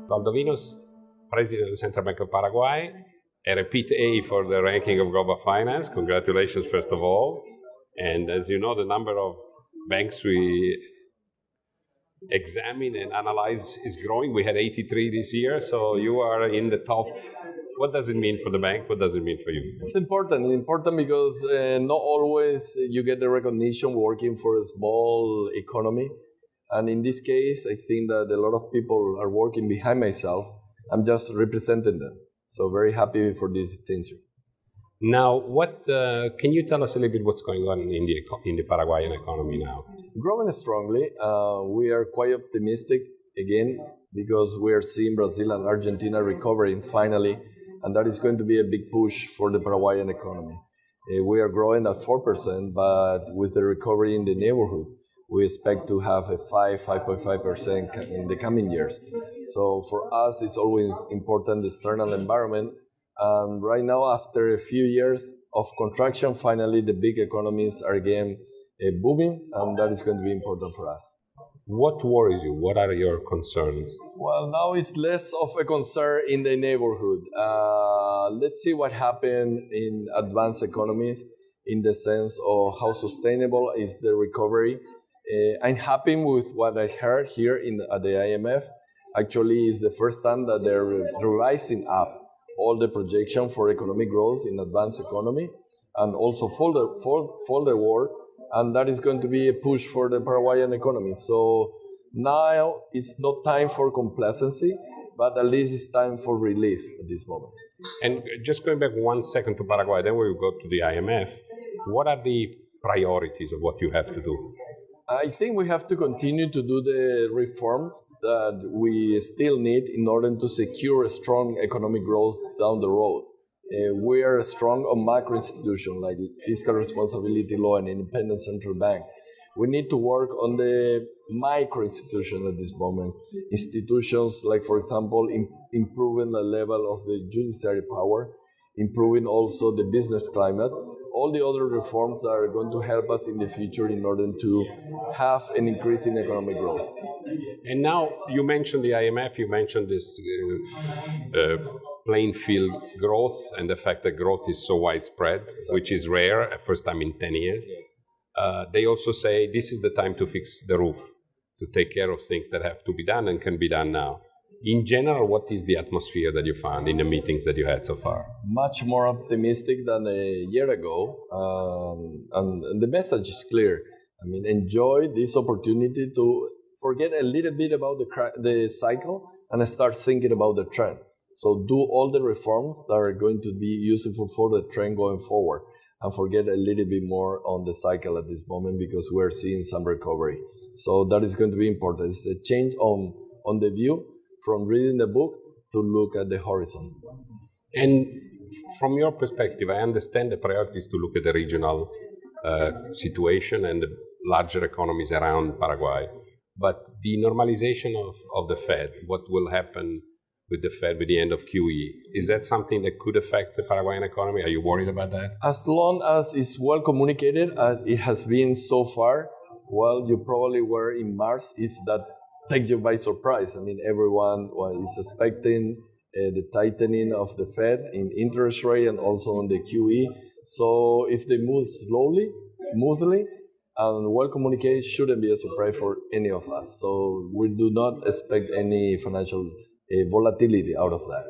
Valdovinos, President of the Central Bank of Paraguay, a repeat A for the ranking of global finance. Congratulations, first of all. And as you know, the number of banks we examine and analyze is growing. We had 83 this year, so you are in the top. What does it mean for the bank? What does it mean for you? It's important because not always you get the recognition working for a small economy. And in this case, I think that a lot of people are working behind myself. I'm just representing them. So very happy for this distinction. Now, what can you tell us a little bit what's going on in the Paraguayan economy now? Growing strongly. We are quite optimistic again because we are seeing Brazil and Argentina recovering finally, and that is going to be a big push for the Paraguayan economy. We are growing at 4%, but with the recovery in the neighborhood, we expect to have a 5.5% in the coming years. So for us, it's always important, the external environment. And right now, after a few years of contraction, finally the big economies are again booming, and that is going to be important for us. What worries you? What are your concerns? Well, now it's less of a concern in the neighborhood. Let's see what happened in advanced economies in the sense of how sustainable is the recovery. I'm happy with what I heard here at the IMF. Actually, it's the first time that they're revising up all the projection for economic growth in advanced economy and also for the world. And that is going to be a push for the Paraguayan economy. So now it's not time for complacency, but at least it's time for relief at this moment. And just going back 1 second to Paraguay, then we will go to the IMF. What are the priorities of what you have to do? I think we have to continue to do the reforms that we still need in order to secure a strong economic growth down the road. We are strong on macro institutions like fiscal responsibility law and independent central bank. We need to work on the micro institutions at this moment. Institutions like, for example, improving the level of the judiciary power, improving also the business climate, all the other reforms that are going to help us in the future in order to have an increase in economic growth. And now you mentioned the IMF, you mentioned this plain field growth and the fact that growth is so widespread, which is rare, first time in 10 years. They also say this is the time to fix the roof, to take care of things that have to be done and can be done now. In general, what is the atmosphere that you found in the meetings that you had so far? Much more optimistic than a year ago, and the message is clear. I mean, enjoy this opportunity to forget a little bit about the cycle and start thinking about the trend. So do all the reforms that are going to be useful for the trend going forward, and forget a little bit more on the cycle at this moment because we're seeing some recovery. So that is going to be important. It's a change on the view from reading the book to look at the horizon. And from your perspective, I understand the priority is to look at the regional situation and the larger economies around Paraguay. But the normalization of the Fed, what will happen with the Fed with the end of QE, is that something that could affect the Paraguayan economy? Are you worried about that? As long as it's well communicated, as it has been so far, well, you probably were in March if that takes you by surprise. I mean, everyone is expecting the tightening of the Fed in interest rate and also on the QE. So if they move smoothly, and well communicated, shouldn't be a surprise for any of us. So we do not expect any financial volatility out of that.